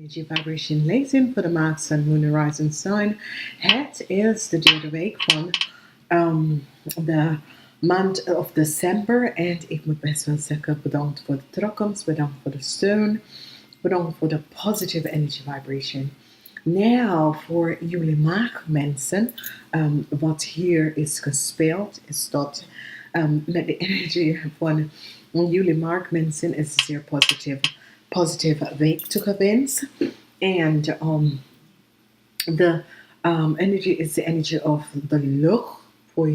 Energy Vibration Lezing voor de Maagd Sun Moon Rising Sign. Het is de derde week van de maand of december. En ik moet best wel zeggen, bedankt voor de terugkomst, bedankt voor de steun, bedankt voor de positive energy vibration. Nou, voor jullie maagmensen, wat hier is gespeeld, is dat met de energie van jullie maagmensen is zeer positieve week toegewenst. En de energy is de energy of de lucht voor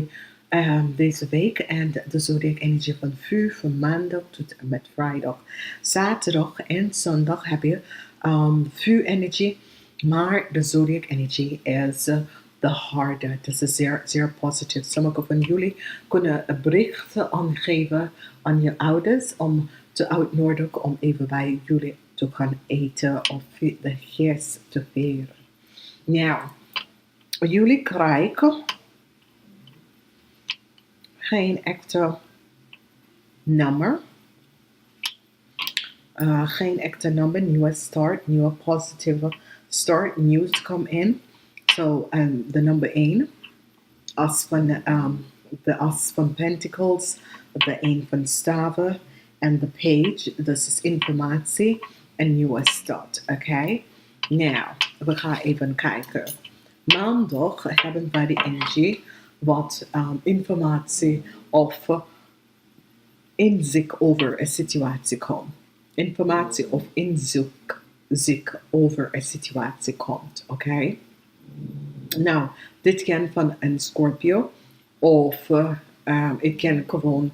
deze week. En de zodiac energy van vuur van maandag tot en met vrijdag. Zaterdag en zondag heb je vuur energy. Maar de zodiac energy is de harde. Dat is zeer positief. Sommige van jullie kunnen berichten aangeven aan je ouders om te uitnodigen om even bij jullie te gaan eten of de geest te veren. Nou, jullie krijgen geen echte nummer. Geen echte nummer, nieuwe start, nieuwe positieve start, news come in. So the number 1, as van de as van pentacles, de 1 van staven en de page, dus is informatie en nieuwe start, oké? Nou, we gaan even kijken. Maandag hebben wij de energie wat informatie of inzicht over een situatie komt. Informatie of inzicht over een situatie komt, oké? Nou, dit kan van een Scorpio of het kan gewoon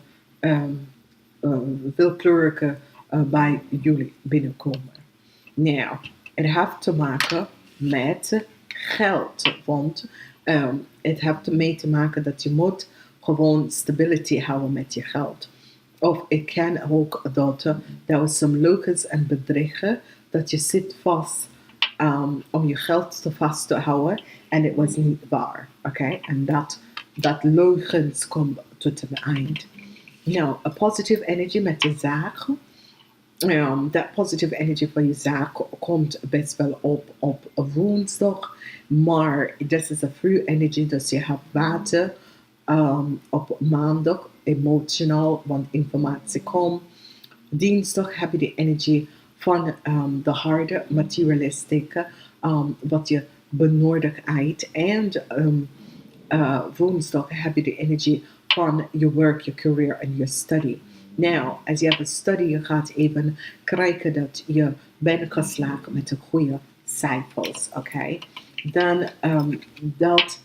willekeurige bij jullie binnenkomen. Nou, het heeft te maken met geld, want het heeft mee te maken dat je moet gewoon stability houden met je geld. Of het kan ook dat er some leugens en bedriegen dat je zit vast om je geld te vast te houden en het was niet waar, oké? En dat leugens komt tot een eind. Nou, a positive energy met de zaak. Dat positive energy van je zaak komt best wel op woensdag, maar dit is een free energy, dus je hebt water op maandag, emotional, want informatie komt. Dinsdag heb je de energie van de harde, materialistische, wat je benodigheid. En woensdag heb je de energie van je work, je career en je study. Nou, als je hebt study, je gaat even krijgen dat je bent geslaagd met de goede cijfers, oké? Dan dat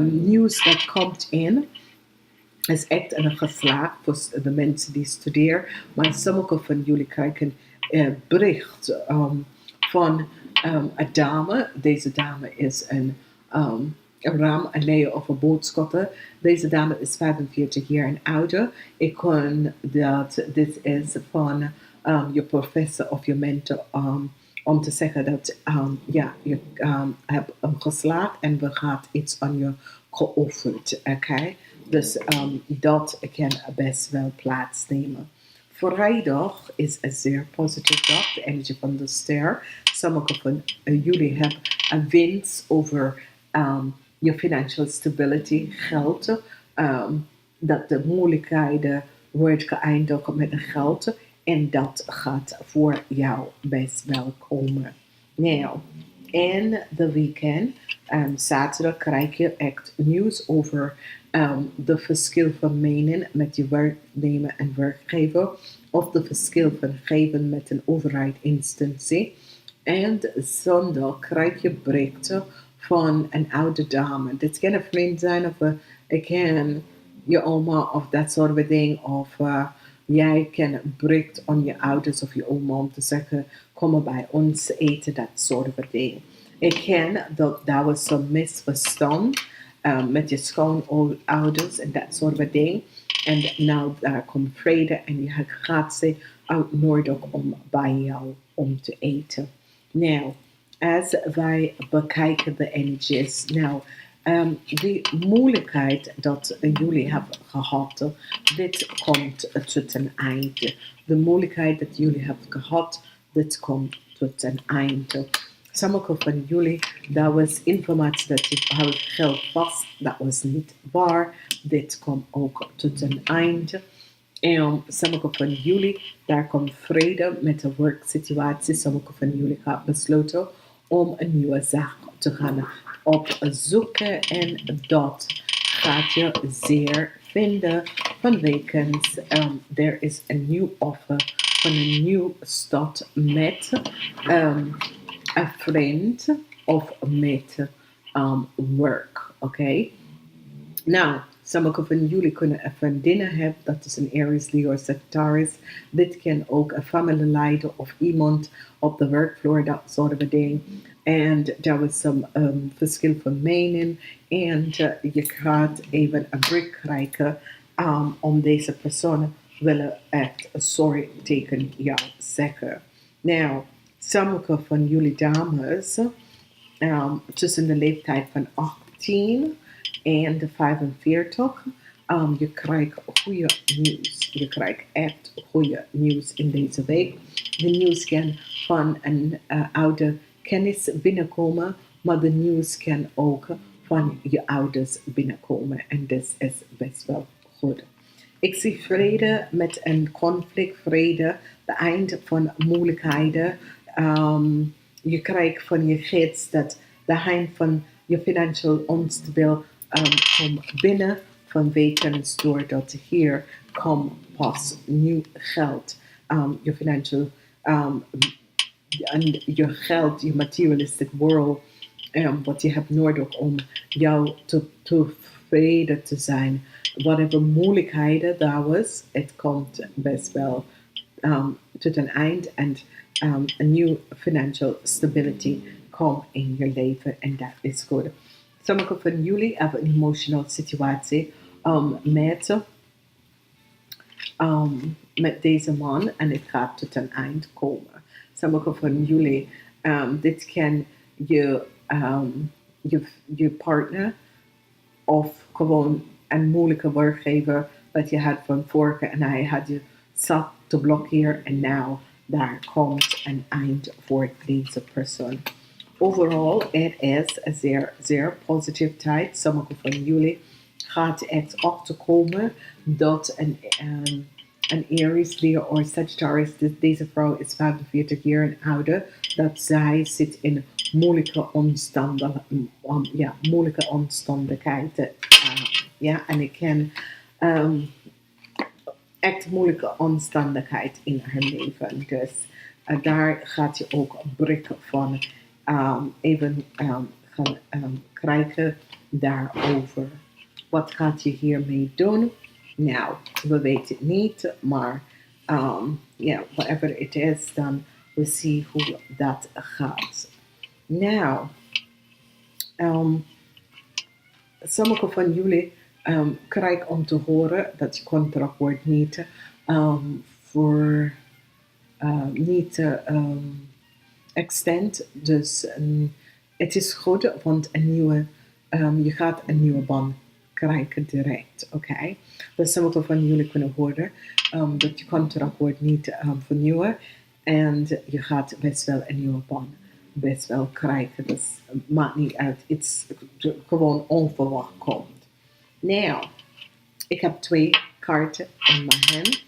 nieuws dat komt in, is echt een geslaagd voor de mensen die studeren. Maar sommige van jullie krijgen bericht van een dame. Deze dame is een ram, een leer of een boodschapper. Deze dame is 45 jaar en ouder. Ik kan dat dit is van je professor of je mentor om te zeggen dat je hebt geslaagd en we gaan iets aan je geofferd. Okay? Dus dat kan best wel plaatsnemen. Vrijdag is een zeer positieve dag, de energie van de ster. Sommige van jullie hebben een winst over je financial stability, geld. Dat de moeilijkheden wordt geëindigd met de geld. En dat gaat voor jou best wel komen. Nou, in de weekend, zaterdag krijg je echt nieuws over de verschil van mening met je werknemer en werkgever. Of de verschil van geven met een overheidsinstantie. En zondag krijg je berichten van een oude dame. Dit kan een vriend zijn of het kan je oma of dat soort of ding. Of jij kan bericht aan je ouders of je oma om te zeggen, kom maar bij ons eten, dat soort of ding. Ik ken dat daar was zo'n misverstand met je schoonouders en dat soort of ding. En nou daar komt vrede en je gaat ze uitnodigen om bij jou om te eten. Nou, als wij bekijken de energies, nou, die moeilijkheid dat jullie hebben gehad, dit komt tot een einde. De moeilijkheid dat jullie hebben gehad, dit komt tot een einde. Sommige van jullie, dat was informatie dat je houdt geld vast, dat was niet waar. Dit komt ook tot een einde. En sommige van jullie, daar komt vrede met de werksituatie. Sommige van jullie gaan besluiten om een nieuwe zaak te gaan opzoeken. En dat gaat je zeer vinden. Vanwege er is een nieuw offer van een nieuw start met een vriend of met work. Oké? Nou, sommige van jullie kunnen een vriendinnen hebben, dat is een Aries, Leo, Sagittarius. Dit kan ook een familieleider of iemand op de werkvloer, dat soort van ding. En daar was some verschil van mening. En je gaat even een blik krijgen om deze persoon willen echt een sorry tegen jou zeggen. Nou, sommige van jullie dames tussen de leeftijd van 18 en de 45, je krijgt goede nieuws. Je krijgt echt goede nieuws in deze week. De nieuws kan van een oude kennis binnenkomen, maar de nieuws kan ook van je ouders binnenkomen. En dat is best wel goed. Ik zie vrede met een conflict, vrede, het eind van moeilijkheden. Je krijgt van je gids dat de eind van je financieel onstabiel komt binnen vanwege doordat hier komt pas nieuw geld. Je financieel en je geld, je materialistic world, wat je hebt nodig om jou tevreden te zijn. Whatever moeilijkheden daar was, het komt best wel tot een eind en een nieuwe financial stability komt in je leven en dat is goed. Sommige van jullie hebben een emotionele situatie met deze man en het gaat tot een eind komen. Sommige van jullie, dit kan je partner of gewoon een moeilijke werkgever dat je had van vorige en hij had je zat te blokkeren en nou daar komt een eind voor deze persoon. Overal, het is een zeer, zeer positieve tijd. Sommige van jullie gaat echt achterkomen dat een Aries, Leo of Sagittarius, deze vrouw is 45 jaar en ouder, dat zij zit in moeilijke omstandigheden. En ik ken echt moeilijke omstandigheid in haar leven. Dus daar gaat je ook een blik van even gaan krijgen daarover. Wat gaat je hiermee doen? Nou, we weten het niet, maar whatever it is, dan we zien hoe dat gaat. Nou, sommige van jullie krijgen om te horen dat je contract wordt niet extend. Dus het is goed, want je gaat een nieuwe baan krijgen direct. Oké? Dus sommige van jullie kunnen horen dat je contract wordt niet vernieuwen en je gaat best wel een nieuwe baan best wel krijgen. Dus maakt niet uit. Het is gewoon onverwacht komt. Nou, ik heb 2 kaarten in mijn hand.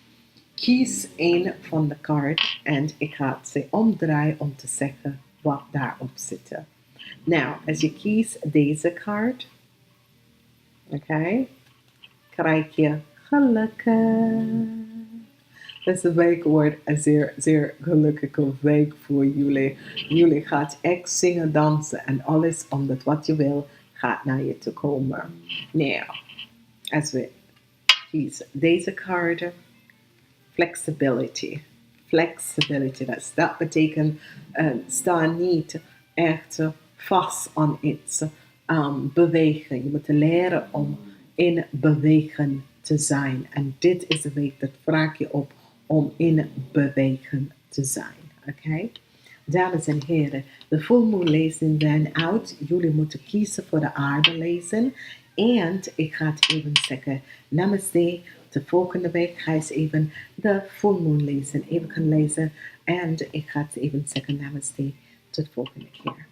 Kies één van de kaarten en ik ga ze omdraaien om te zeggen wat daarop zit. Nou, als je kiest deze kaart, krijg je gelukkig. Deze week wordt een zeer, zeer gelukkige week voor jullie. Jullie gaat echt zingen, dansen en alles omdat wat je wil gaat naar je toe komen. Nou, als we kiezen deze kaarten, flexibility. Flexibility, dat betekent sta niet echt vast aan iets. Bewegen. Je moet leren om in bewegen te zijn. En dit is de week dat vraag je op om in bewegen te zijn. Oké? Dames en heren, de volmoonlezing zijn uit. Jullie moeten kiezen voor de aardelezing. En ik ga het even zeggen namaste. De volgende week ga ik even de full moon lezen, even gaan lezen. En ik ga het even zeggen namaste tot de volgende keer.